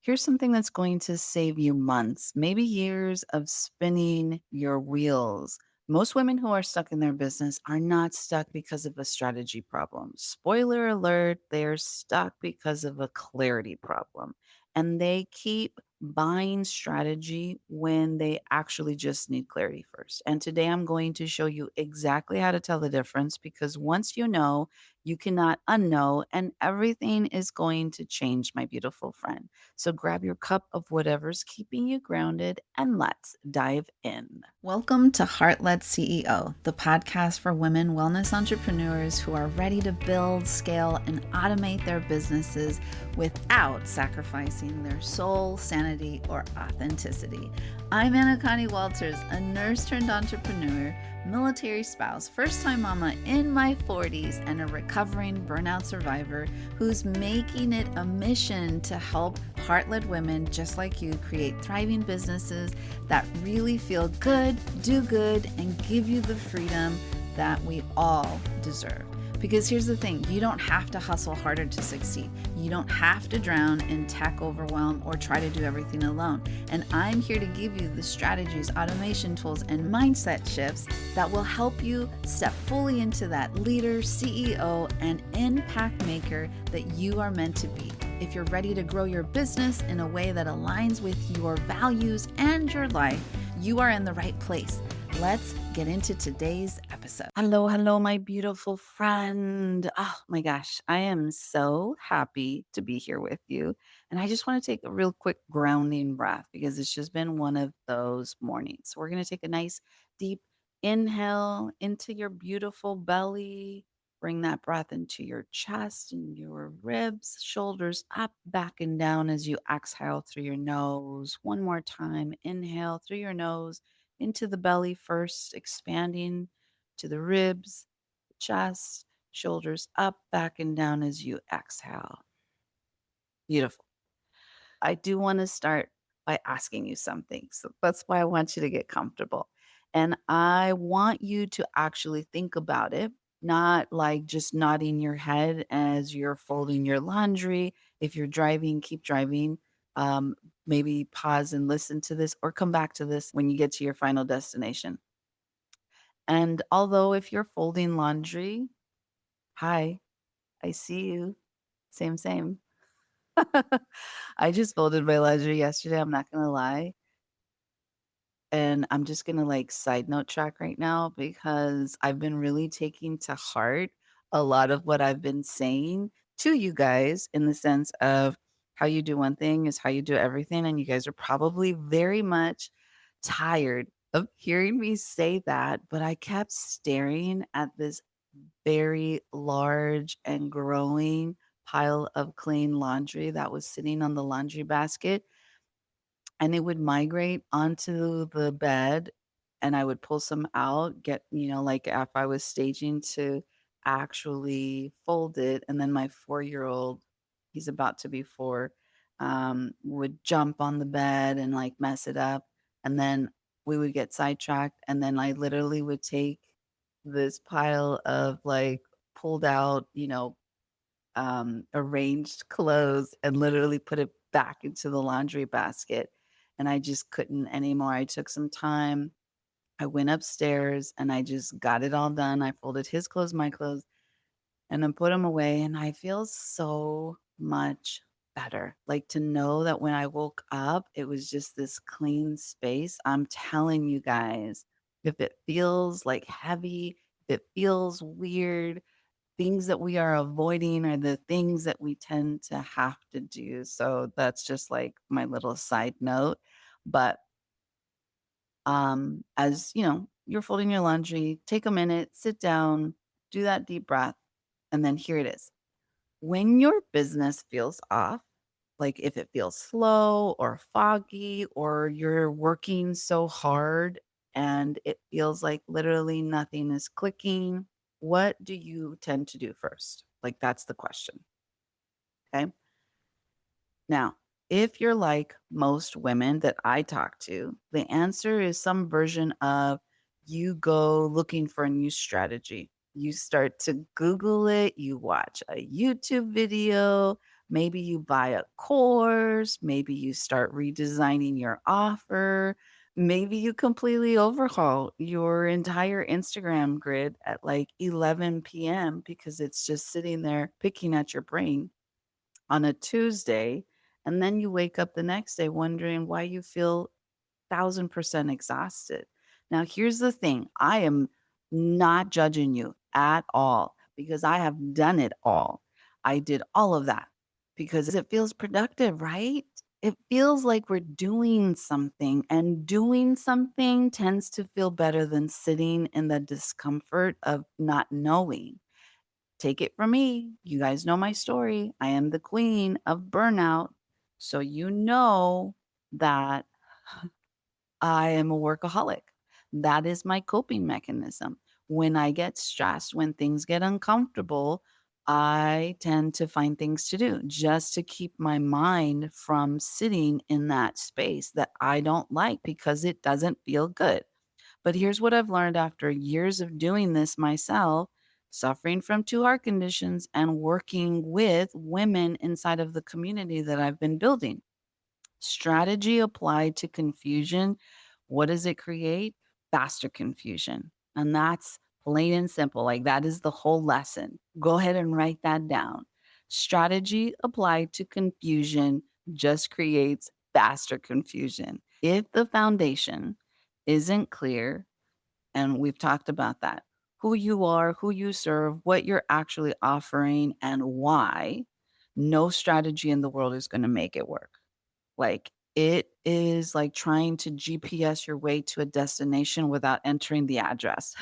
Here's something that's going to save you months, maybe years of spinning your wheels. Most women who are stuck in their business are not stuck because of a strategy problem. Spoiler alert, they're stuck because of a clarity problem. And they keep buying strategy when they actually just need clarity first. And today I'm going to show you exactly how to tell the difference because once you know, you cannot unknow, and everything is going to change, my beautiful friend. So grab your cup of whatever's keeping you grounded and let's dive in. Welcome to Heart Led CEO, the podcast for women wellness entrepreneurs who are ready to build, scale, and automate their businesses without sacrificing their soul, sanity, or authenticity. I'm Anacani Walters, a nurse turned entrepreneur, military spouse, first time mama in my 40s, and a recovering burnout survivor who's making it a mission to help heart led women just like you create thriving businesses that really feel good, do good, and give you the freedom that we all deserve. Because here's the thing, you don't have to hustle harder to succeed. You don't have to drown in tech overwhelm or try to do everything alone. And I'm here to give you the strategies, automation tools, and mindset shifts that will help you step fully into that leader, CEO, and impact maker that you are meant to be. If you're ready to grow your business in a way that aligns with your values and your life, you are in the right place. Let's get into today's episode. Hello, my beautiful friend. Oh my gosh, I am so happy to be here with you. And I just want to take a real quick grounding breath because it's just been one of those mornings. So we're going to take a nice deep inhale into your beautiful belly. Bring that breath into your chest and your ribs, shoulders up, back, and down as you exhale through your nose. One more time. Inhale through your nose into the belly first, expanding to the ribs, chest, shoulders up, back, and down as you exhale. Beautiful. I do want to start by asking you something. So that's why I want you to get comfortable. And I want you to actually think about it, not like just nodding your head as you're folding your laundry. If you're driving, keep driving. Um, Maybe pause and listen to this or come back to this when you get to your final destination. And although if you're folding laundry, hi, I see you. Same, same. I just folded my laundry yesterday. I'm not going to lie. And I'm just gonna like side note track right now because I've been really taking to heart a lot of what I've been saying to you guys in the sense of how you do one thing is how you do everything. And you guys are probably very much tired of hearing me say that. But I kept staring at this very large and growing pile of clean laundry that was sitting on the laundry basket, and it would migrate onto the bed, and I would pull some out, get, like if I was staging to actually fold it, and then my 4-year-old, he's about to be 4, would jump on the bed and like mess it up. And then we would get sidetracked. And then I literally would take this pile of like pulled out, arranged clothes and literally put it back into the laundry basket. And I just couldn't anymore. I took some time. I went upstairs and I just got it all done. I folded his clothes, my clothes, and then put them away. And I feel so much better. Like to know that when I woke up, it was just this clean space. I'm telling you guys, if it feels like heavy, if it feels weird, things that we are avoiding are the things that we tend to have to do. So that's just like my little side note. But as you know, you're folding your laundry, take a minute, sit down, do that deep breath, and then here it is. When your business feels off, like if it feels slow or foggy, or you're working so hard and it feels like literally nothing is clicking, what do you tend to do first? Like, that's the question. Okay. Now, if you're like most women that I talk to, the answer is some version of you go looking for a new strategy. You start to Google it, you watch a YouTube video, Maybe you buy a course, maybe you start redesigning your offer, maybe you completely overhaul your entire Instagram grid at like 11 p.m. because it's just sitting there picking at your brain on a Tuesday. And then you wake up the next day wondering why you feel 1,000% exhausted. Now, here's the thing, I am not judging you at all because I have done it all. I did all of that because it feels productive, right? It feels like we're doing something, and doing something tends to feel better than sitting in the discomfort of not knowing. Take it from me. You guys know my story. I am the queen of burnout. So you know that I am a workaholic. That is my coping mechanism. When I get stressed, when things get uncomfortable, I tend to find things to do just to keep my mind from sitting in that space that I don't like because it doesn't feel good. But here's what I've learned after years of doing this myself, suffering from two heart conditions and working with women inside of the community that I've been building. Strategy applied to confusion, what does it create? Faster confusion. And that's plain and simple. Like that is the whole lesson. Go ahead and write that down. Strategy applied to confusion just creates faster confusion. If the foundation isn't clear, and we've talked about that, who you are, who you serve, what you're actually offering, and why, no strategy in the world is going to make it work. Like, it is like trying to GPS your way to a destination without entering the address.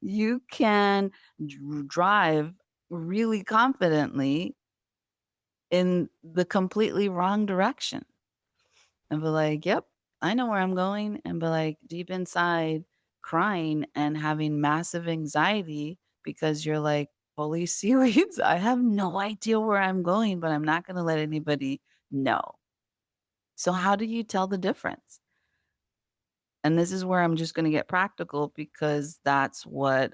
You can drive really confidently in the completely wrong direction and be like, "Yep, I know where I'm going," and be like deep inside crying and having massive anxiety because you're like, "Holy seaweeds, I have no idea where I'm going, but I'm not gonna let anybody know." So how do you tell the difference? And this is where I'm just going to get practical because that's what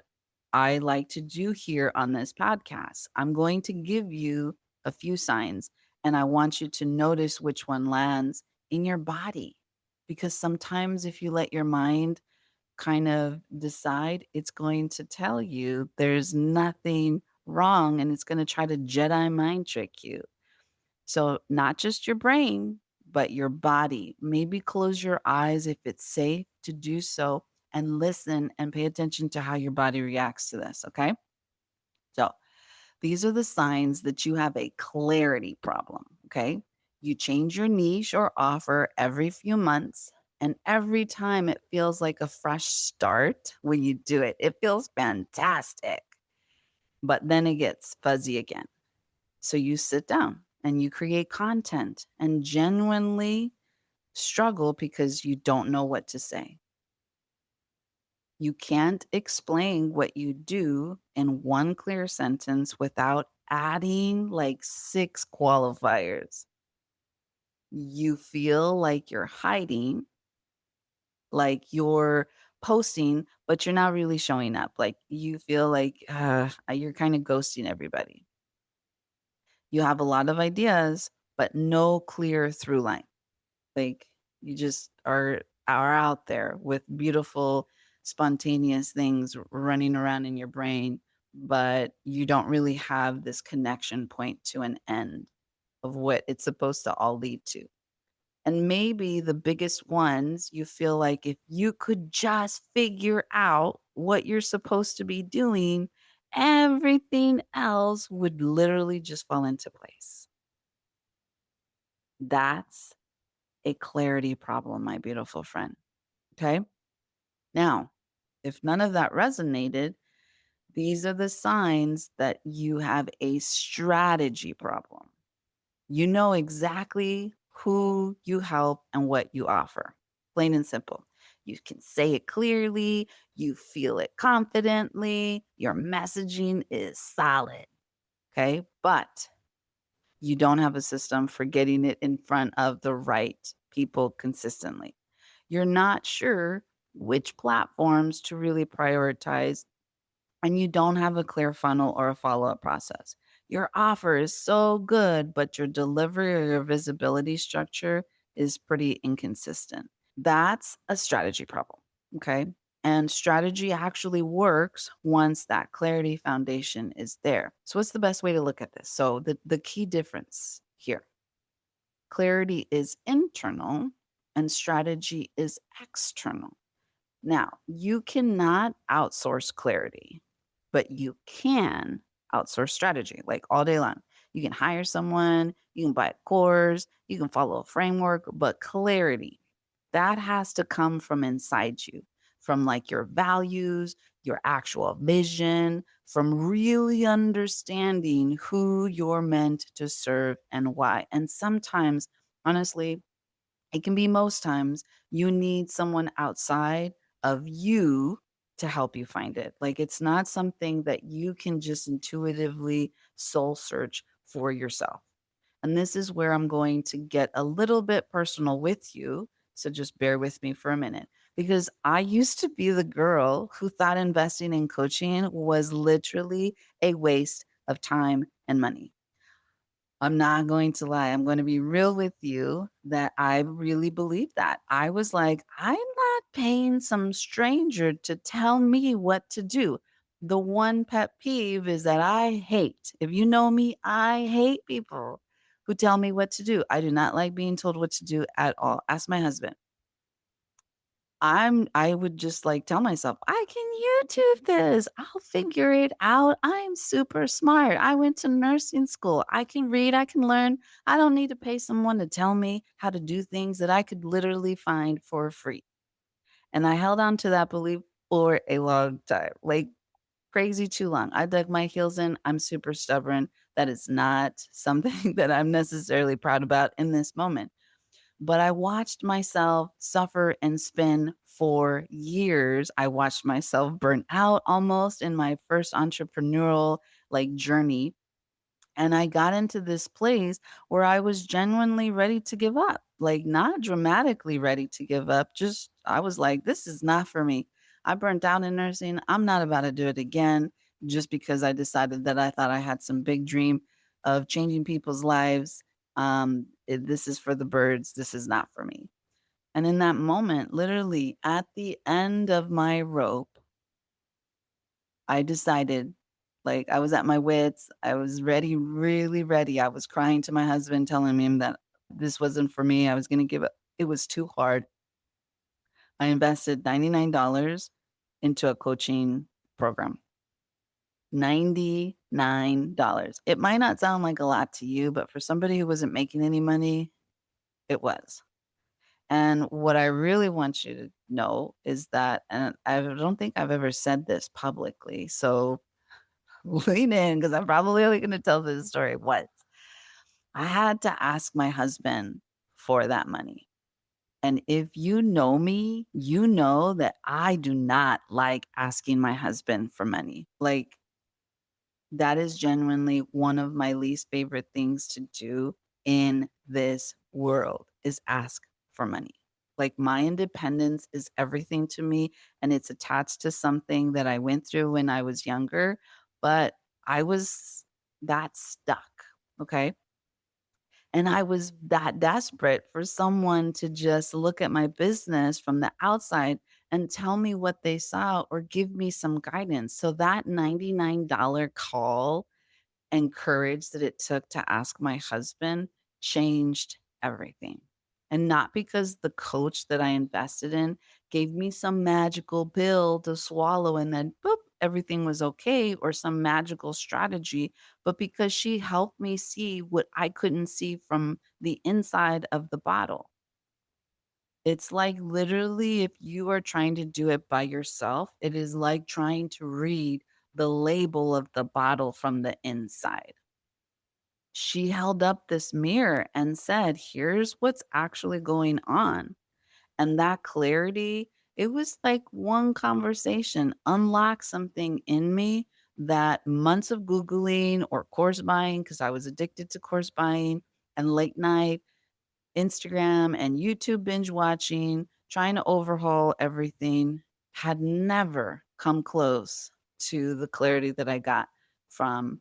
I like to do here on this podcast. I'm going to give you a few signs and I want you to notice which one lands in your body. Because sometimes if you let your mind kind of decide, it's going to tell you there's nothing wrong and it's going to try to Jedi mind trick you. So, not just your brain, but your body. Maybe close your eyes if it's safe to do so and listen and pay attention to how your body reacts to this. Okay. So, these are the signs that you have a clarity problem. Okay. You change your niche or offer every few months. And every time it feels like a fresh start when you do it, it feels fantastic. But then it gets fuzzy again. So you sit down and you create content and genuinely struggle because you don't know what to say. You can't explain what you do in one clear sentence without adding like six qualifiers. You feel like you're hiding, like you're posting, but you're not really showing up. Like you feel like you're kind of ghosting everybody. You have a lot of ideas, but no clear through line. Like, you just are out there with beautiful, spontaneous things running around in your brain, but you don't really have this connection point to an end of what it's supposed to all lead to. And maybe the biggest ones, you feel like if you could just figure out what you're supposed to be doing, everything else would literally just fall into place. That's a clarity problem, my beautiful friend. Okay. Now, if none of that resonated, these are the signs that you have a strategy problem. You know exactly who you help and what you offer, plain and simple. You can say it clearly, you feel it confidently, your messaging is solid. Okay. But you don't have a system for getting it in front of the right people consistently. You're not sure which platforms to really prioritize, and you don't have a clear funnel or a follow up process. Your offer is so good, but your delivery or your visibility structure is pretty inconsistent. That's a strategy problem. Okay. And strategy actually works once that clarity foundation is there. So, what's the best way to look at this? So, the key difference here, clarity is internal and strategy is external. Now, you cannot outsource clarity, but you can outsource strategy like all day long. You can hire someone, you can buy a course, you can follow a framework, but clarity, that has to come from inside you, from like your values, your actual vision, from really understanding who you're meant to serve and why. And sometimes, honestly, it can be most times you need someone outside of you to help you find it. Like it's not something that you can just intuitively soul search for yourself. And this is where I'm going to get a little bit personal with you. So just bear with me for a minute because I used to be the girl who thought investing in coaching was literally a waste of time and money. I'm not going to lie. I'm going to be real with you that I really believe that. I was like, I'm not paying some stranger to tell me what to do. The one pet peeve is that I hate, if you know me, I hate people who tell me what to do. I do not like being told what to do at all. Ask my husband. I would just, like, tell myself, "I can YouTube this. I'll figure it out. I'm super smart. I went to nursing school. I can read, I can learn. I don't need to pay someone to tell me how to do things that I could literally find for free." And I held on to that belief for a long time, like, crazy too long. I dug my heels in. I'm super stubborn. That is not something that I'm necessarily proud about in this moment, but I watched myself suffer and spin for years. I watched myself burn out almost in my first entrepreneurial like journey. And I got into this place where I was genuinely ready to give up, like not dramatically ready to give up. Just, I was like, this is not for me. I burnt out in nursing. I'm not about to do it again just because I decided that I thought I had some big dream of changing people's lives. This is for the birds. This is not for me. And in that moment, literally at the end of my rope, I decided, like, I was at my wits. I was ready, really ready. I was crying to my husband, telling him that this wasn't for me. I was going to give up. It was too hard. I invested $99 into a coaching program. $99. It might not sound like a lot to you, but for somebody who wasn't making any money, it was. And what I really want you to know is that, and I don't think I've ever said this publicly. So lean in because I'm probably only going to tell this story once. I had to ask my husband for that money. And if you know me, you know that I do not like asking my husband for money. Like, that is genuinely one of my least favorite things to do in this world is ask for money. Like my independence is everything to me and it's attached to something that I went through when I was younger, but I was that stuck. Okay. And I was that desperate for someone to just look at my business from the outside and tell me what they saw or give me some guidance. So that $99 call and courage that it took to ask my husband changed everything. And not because the coach that I invested in gave me some magical pill to swallow and then boop, everything was okay or some magical strategy, but because she helped me see what I couldn't see from the inside of the bottle. It's like literally, if you are trying to do it by yourself, it is like trying to read the label of the bottle from the inside. She held up this mirror and said, "Here's what's actually going on." And that clarity, it was like one conversation unlocked something in me that months of Googling or course buying, because I was addicted to course buying and late night Instagram and YouTube binge watching, trying to overhaul everything, had never come close to the clarity that I got from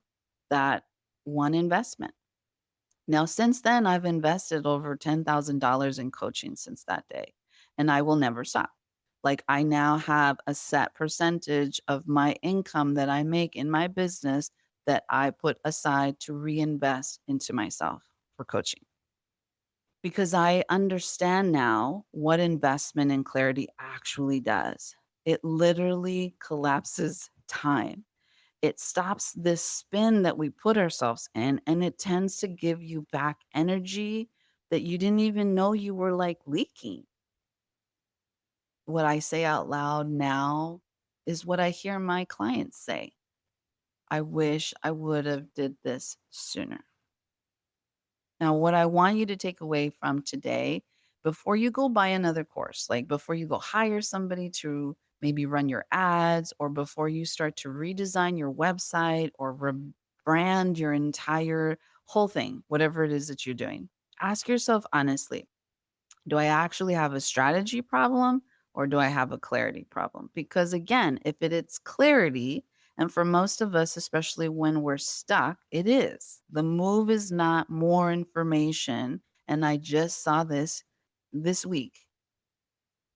that. one investment. Now, since then, I've invested over $10,000 in coaching since that day, and I will never stop. Like, I now have a set percentage of my income that I make in my business that I put aside to reinvest into myself for coaching because I understand now what investment in clarity actually does. It literally collapses time. It stops this spin that we put ourselves in, and it tends to give you back energy that you didn't even know you were like leaking. What I say out loud now is what I hear my clients say. I wish I would have did this sooner. Now, what I want you to take away from today, before you go buy another course, like before you go hire somebody to maybe run your ads, or before you start to redesign your website or rebrand your entire whole thing, whatever it is that you're doing, ask yourself honestly, do I actually have a strategy problem or do I have a clarity problem? Because again, if it's clarity, and for most of us, especially when we're stuck, it is. The move is not more information. And I just saw this week.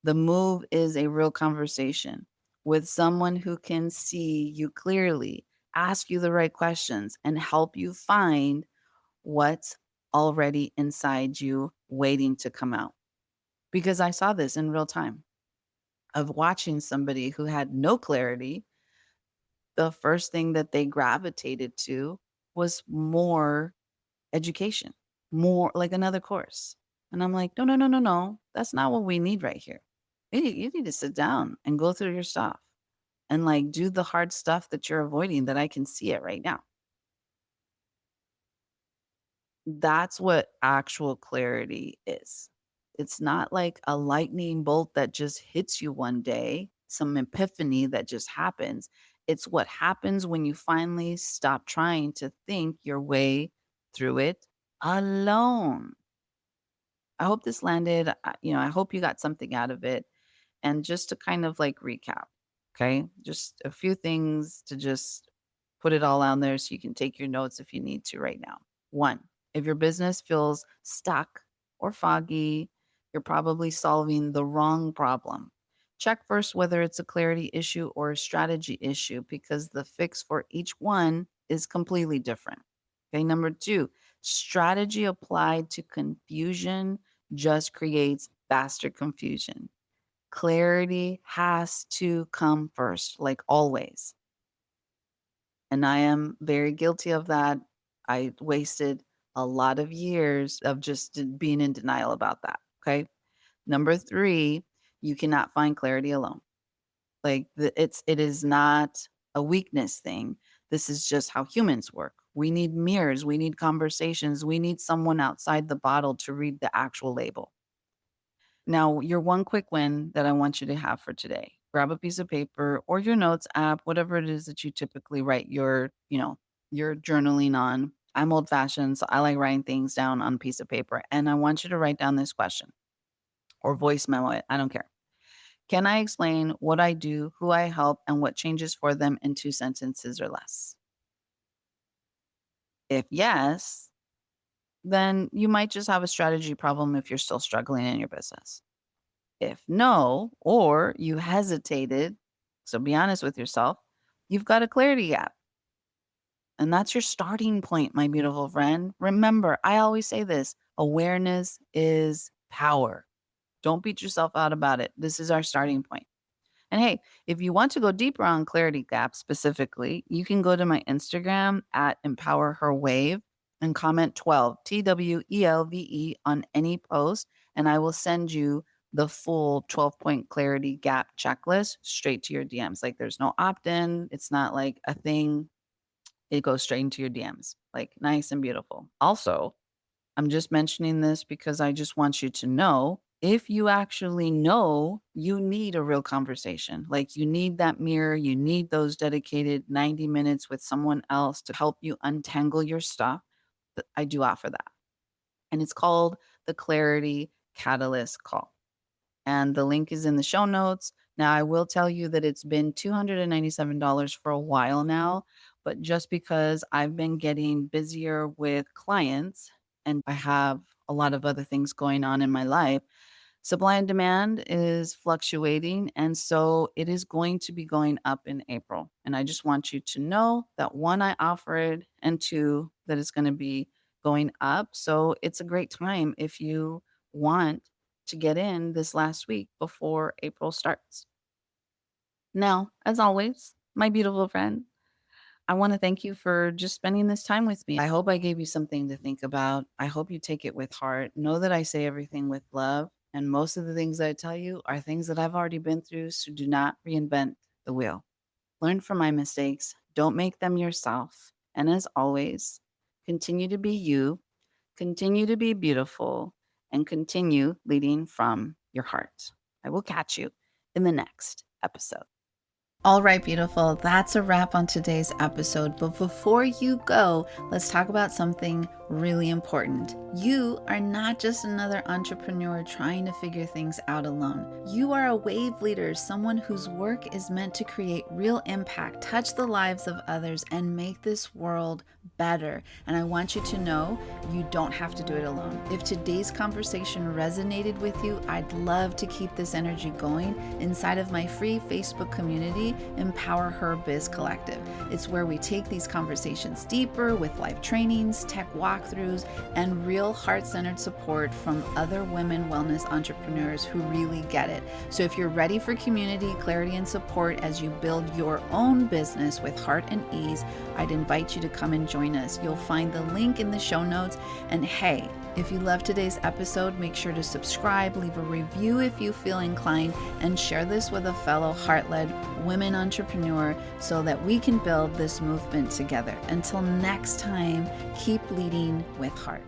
The move is a real conversation with someone who can see you clearly, ask you the right questions, and help you find what's already inside you waiting to come out. Because I saw this in real time of watching somebody who had no clarity. The first thing that they gravitated to was more education, more like another course. And I'm like, no, no, no, no, no. That's not what we need right here. You need to sit down and go through your stuff and like do the hard stuff that you're avoiding that I can see it right now. That's what actual clarity is. It's not like a lightning bolt that just hits you one day, some epiphany that just happens. It's what happens when you finally stop trying to think your way through it alone. I hope this landed, I hope you got something out of it. And just to kind of like recap, okay? Just a few things to just put it all on there so you can take your notes if you need to right now. One, if your business feels stuck or foggy, you're probably solving the wrong problem. Check first whether it's a clarity issue or a strategy issue because the fix for each one is completely different. Okay, number two, strategy applied to confusion just creates faster confusion. Clarity has to come first, like always. And I am very guilty of that. I wasted a lot of years of just being in denial about that. Okay. Number three, you cannot find clarity alone. Like it is not a weakness thing. This is just how humans work. We need mirrors, we need conversations, we need someone outside the bottle to read the actual label. Now, your one quick win that I want you to have for today. Grab a piece of paper or your notes app, whatever it is that you typically write your journaling on. I'm old fashioned, so I like writing things down on a piece of paper. And I want you to write down this question or voice memo it. I don't care. Can I explain what I do, who I help, and what changes for them in 2 sentences or less? If yes, then you might just have a strategy problem if you're still struggling in your business. If no, or you hesitated, so be honest with yourself, you've got a clarity gap. And that's your starting point, my beautiful friend. Remember, I always say this awareness is power. Don't beat yourself out about it. This is our starting point. And hey, if you want to go deeper on clarity gap specifically, you can go to my Instagram at Empower Her Wave and comment 12, TWELVE, on any post. And I will send you the full 12-point clarity gap checklist straight to your DMs. Like there's no opt in, it's not like a thing. It goes straight into your DMs, like nice and beautiful. Also, I'm just mentioning this because I just want you to know if you actually know you need a real conversation, like you need that mirror, you need those dedicated 90 minutes with someone else to help you untangle your stuff, I do offer that. And it's called the Clarity Catalyst Call. And the link is in the show notes. Now, I will tell you that it's been $297 for a while now, But just because I've been getting busier with clients and I have a lot of other things going on in my life, supply and demand is fluctuating, and so it is going to be going up in April. And I just want you to know that one, I offered, and two, that it's going to be going up. So it's a great time if you want to get in this last week before April starts. Now, as always, my beautiful friend, I want to thank you for just spending this time with me. I hope I gave you something to think about. I hope you take it with heart. Know that I say everything with love. And most of the things that I tell you are things that I've already been through. So do not reinvent the wheel. Learn from my mistakes. Don't make them yourself. And as always, continue to be you, continue to be beautiful, and continue leading from your heart. I will catch you in the next episode. All right, beautiful. That's a wrap on today's episode. But before you go, let's talk about something really important. You are not just another entrepreneur trying to figure things out alone. You are a wave leader, someone whose work is meant to create real impact, touch the lives of others, and make this world better. And I want you to know you don't have to do it alone. If today's conversation resonated with you, I'd love to keep this energy going inside of my free Facebook community, Empower Her Biz Collective. It's where we take these conversations deeper with live trainings, tech walkthroughs, and real heart-centered support from other women wellness entrepreneurs who really get it. So if you're ready for community, clarity, and support as you build your own business with heart and ease, I'd invite you to come and join us. You'll find the link in the show notes. And hey, if you love today's episode, make sure to subscribe, leave a review if you feel inclined, and share this with a fellow heart-led women entrepreneur so that we can build this movement together. Until next time, keep leading with heart.